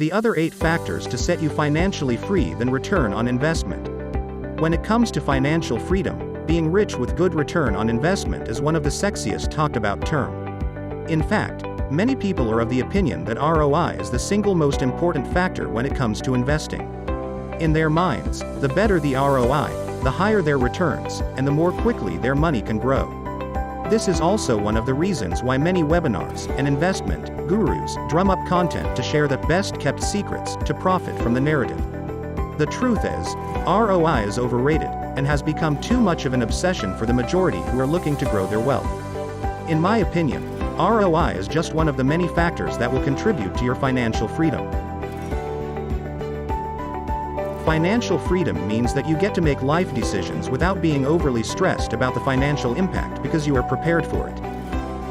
the other 8 factors to set you financially free than return on investment. When it comes to financial freedom, being rich with good return on investment is one of the sexiest talked about term. In fact, many people are of the opinion that ROI is the single most important factor when it comes to investing. In their minds, the better the ROI, the higher their returns, and the more quickly their money can grow. This is also one of the reasons why many webinars and investment gurus drum up content to share the best-kept secrets to profit from the narrative. The truth is, ROI is overrated and has become too much of an obsession for the majority who are looking to grow their wealth. In my opinion, ROI is just one of the many factors that will contribute to your financial freedom. Financial freedom means that you get to make life decisions without being overly stressed about the financial impact because you are prepared for it.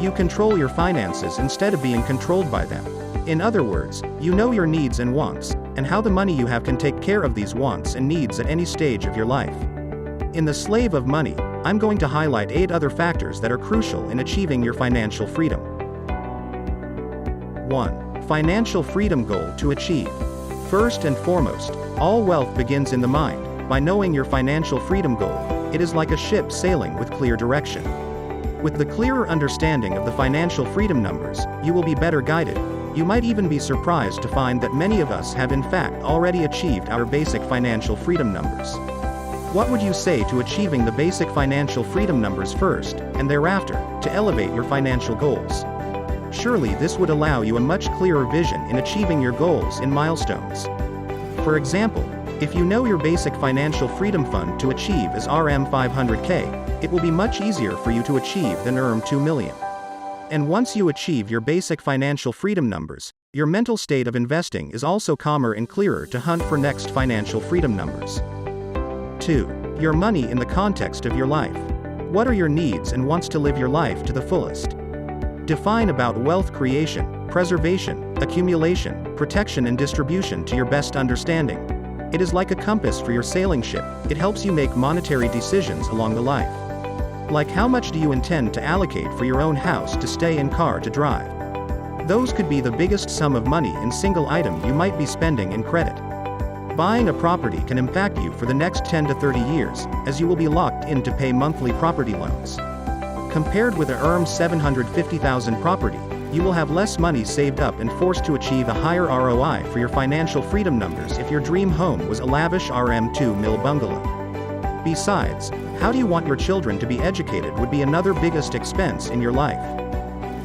You control your finances instead of being controlled by them. In other words, you know your needs and wants, and how the money you have can take care of these wants and needs at any stage of your life. In The Slave of Money, I'm going to highlight 8 other factors that are crucial in achieving your financial freedom. 1. Financial freedom goal to achieve. First and foremost, all wealth begins in the mind. By knowing your financial freedom goal, it is like a ship sailing with clear direction. With the clearer understanding of the financial freedom numbers, you will be better guided. You might even be surprised to find that many of us have in fact already achieved our basic financial freedom numbers. What would you say to achieving the basic financial freedom numbers first, and thereafter, to elevate your financial goals? Surely this would allow you a much clearer vision in achieving your goals in milestones. For example, if you know your basic financial freedom fund to achieve is Rm 500k, it will be much easier for you to achieve than Rm 2 million. And once you achieve your basic financial freedom numbers, your mental state of investing is also calmer and clearer to hunt for next financial freedom numbers. 2. Your money in the context of your life. What are your needs and wants to live your life to the fullest? Define about wealth creation, preservation, accumulation, protection and distribution to your best understanding. It is like a compass for your sailing ship. It helps you make monetary decisions along the life. Like how much do you intend to allocate for your own house to stay and car to drive? Those could be the biggest sum of money in single item you might be spending in credit. Buying a property can impact you for the next 10 to 30 years, as you will be locked in to pay monthly property loans. Compared with a Rm 750,000 property, you will have less money saved up and forced to achieve a higher ROI for your financial freedom numbers if your dream home was a lavish Rm 2 mil bungalow. Besides, how do you want your children to be educated would be another biggest expense in your life.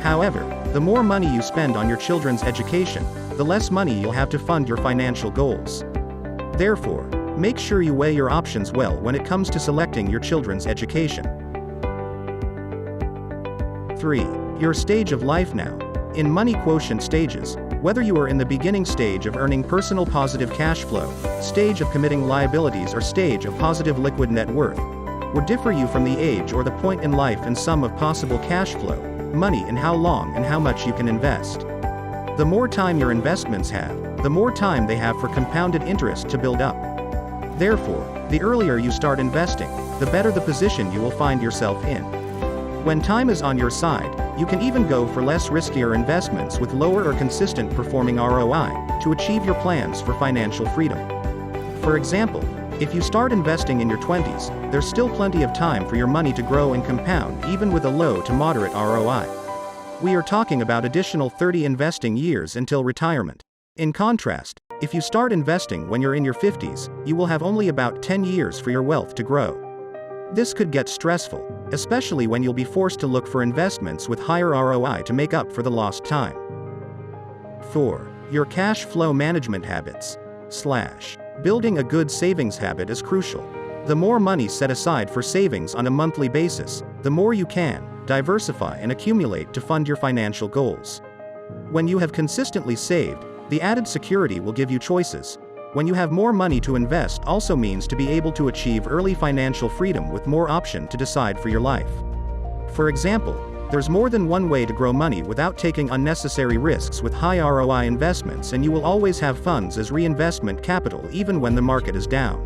However, the more money you spend on your children's education, the less money you'll have to fund your financial goals. Therefore, make sure you weigh your options well when it comes to selecting your children's education. 3. Your stage of life now. In money quotient stages, whether you are in the beginning stage of earning personal positive cash flow, stage of committing liabilities or stage of positive liquid net worth, would differ you from the age or the point in life and sum of possible cash flow, money and how long and how much you can invest. The more time your investments have, the more time they have for compounded interest to build up. Therefore, the earlier you start investing, the better the position you will find yourself in. When time is on your side, you can even go for less riskier investments with lower or consistent performing ROI to achieve your plans for financial freedom. For example, if you start investing in your 20s, there's still plenty of time for your money to grow and compound even with a low to moderate ROI. We are talking about additional 30 investing years until retirement. In contrast, if you start investing when you're in your 50s, you will have only about 10 years for your wealth to grow. This could get stressful, especially when you'll be forced to look for investments with higher ROI to make up for the lost time. 4. Your cash flow management habits. Building a good savings habit is crucial. The more money set aside for savings on a monthly basis, the more you can diversify and accumulate to fund your financial goals. When you have consistently saved, the added security will give you choices. When you have more money to invest also means to be able to achieve early financial freedom with more option to decide for your life. For example, there's more than one way to grow money without taking unnecessary risks with high ROI investments, and you will always have funds as reinvestment capital even when the market is down.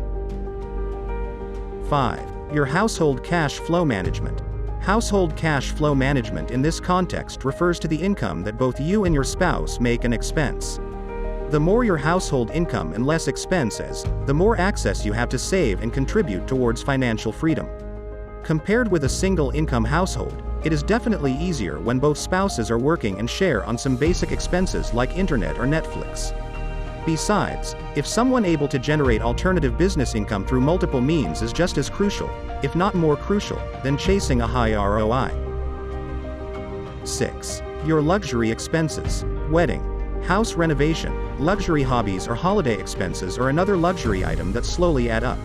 5. Your household cash flow management. Household cash flow management in this context refers to the income that both you and your spouse make and expense. The more your household income and less expenses, the more access you have to save and contribute towards financial freedom. Compared with a single income household, it is definitely easier when both spouses are working and share on some basic expenses like internet or Netflix. Besides, if someone able to generate alternative business income through multiple means is just as crucial, if not more crucial, than chasing a high ROI. 6. Your luxury expenses. Wedding, house renovation, luxury hobbies or holiday expenses are another luxury item that slowly add up.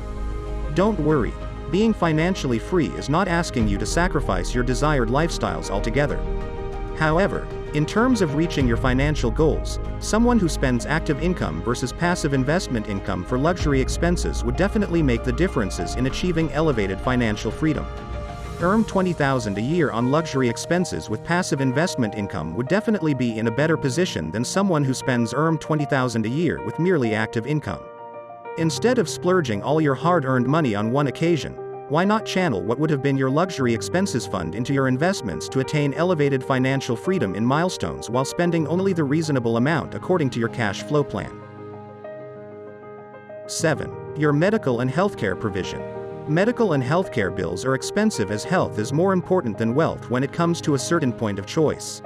Don't worry, being financially free is not asking you to sacrifice your desired lifestyles altogether. However, in terms of reaching your financial goals, someone who spends active income versus passive investment income for luxury expenses would definitely make the differences in achieving elevated financial freedom. Earn $20,000 a year on luxury expenses with passive investment income would definitely be in a better position than someone who spends $20,000 a year with merely active income. Instead of splurging all your hard-earned money on one occasion, why not channel what would have been your luxury expenses fund into your investments to attain elevated financial freedom in milestones while spending only the reasonable amount according to your cash flow plan? 7. Your medical and healthcare provision. Medical and healthcare bills are expensive as health is more important than wealth when it comes to a certain point of choice.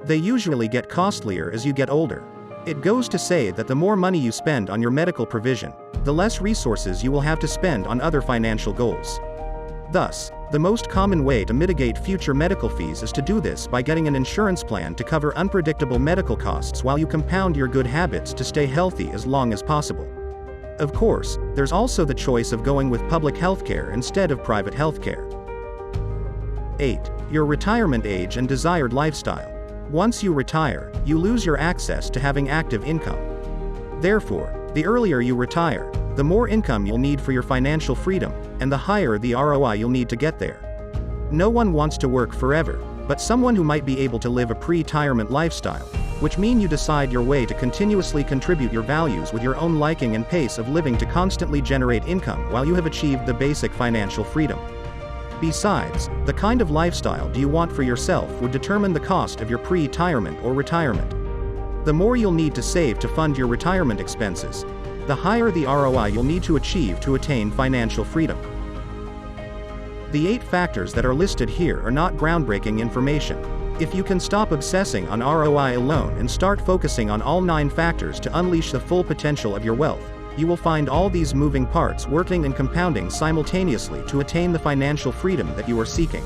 They usually get costlier as you get older. It goes to say that the more money you spend on your medical provision, the less resources you will have to spend on other financial goals. Thus, the most common way to mitigate future medical fees is to do this by getting an insurance plan to cover unpredictable medical costs while you compound your good habits to stay healthy as long as possible. Of course, there's also the choice of going with public healthcare instead of private healthcare. 8. Your retirement age and desired lifestyle. Once you retire, you lose your access to having active income. Therefore, the earlier you retire, the more income you'll need for your financial freedom, and the higher the ROI you'll need to get there. No one wants to work forever, but someone who might be able to live a pre-retirement lifestyle, which mean you decide your way to continuously contribute your values with your own liking and pace of living to constantly generate income while you have achieved the basic financial freedom. Besides, the kind of lifestyle do you want for yourself would determine the cost of your pre-retirement or retirement. The more you'll need to save to fund your retirement expenses, the higher the ROI you'll need to achieve to attain financial freedom. The 8 factors that are listed here are not groundbreaking information. If you can stop obsessing on ROI alone and start focusing on all 9 factors to unleash the full potential of your wealth, you will find all these moving parts working and compounding simultaneously to attain the financial freedom that you are seeking.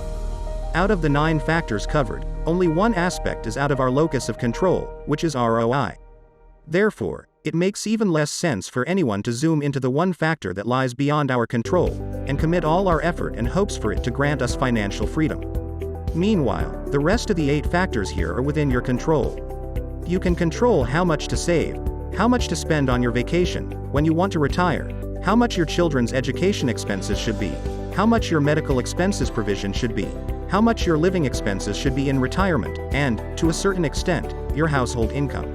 Out of the 9 factors covered, only one aspect is out of our locus of control, which is ROI. Therefore, it makes even less sense for anyone to zoom into the one factor that lies beyond our control, and commit all our effort and hopes for it to grant us financial freedom. Meanwhile, the rest of the 8 factors here are within your control. You can control how much to save, how much to spend on your vacation, when you want to retire, how much your children's education expenses should be, how much your medical expenses provision should be, how much your living expenses should be in retirement, and, to a certain extent, your household income.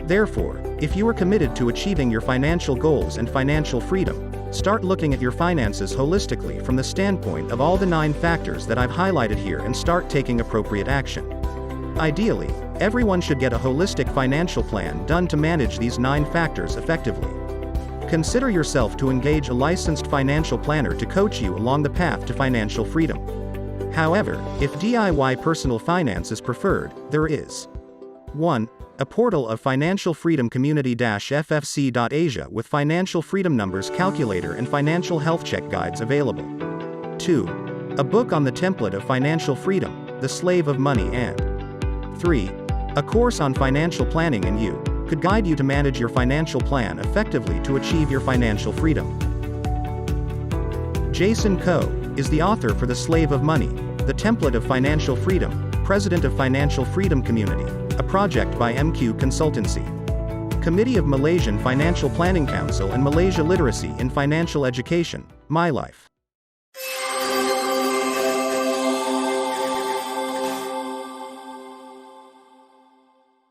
Therefore, if you are committed to achieving your financial goals and financial freedom, start looking at your finances holistically from the standpoint of all the 9 factors that I've highlighted here and start taking appropriate action. Ideally, everyone should get a holistic financial plan done to manage these 9 factors effectively. Consider yourself to engage a licensed financial planner to coach you along the path to financial freedom. However, if DIY personal finance is preferred, there is 1. A portal of Financial Freedom Community-FFC.Asia with financial freedom numbers calculator and financial health check guides available. 2. A book on the template of financial freedom, The Slave of Money, and 3. A course on financial planning and you could guide you to manage your financial plan effectively to achieve your financial freedom. Jason Koh is the author for The Slave of Money, The Template of Financial Freedom, President of Financial Freedom Community, a project by MQ Consultancy. Committee of Malaysian Financial Planning Council and Malaysia Literacy in Financial Education, My Life.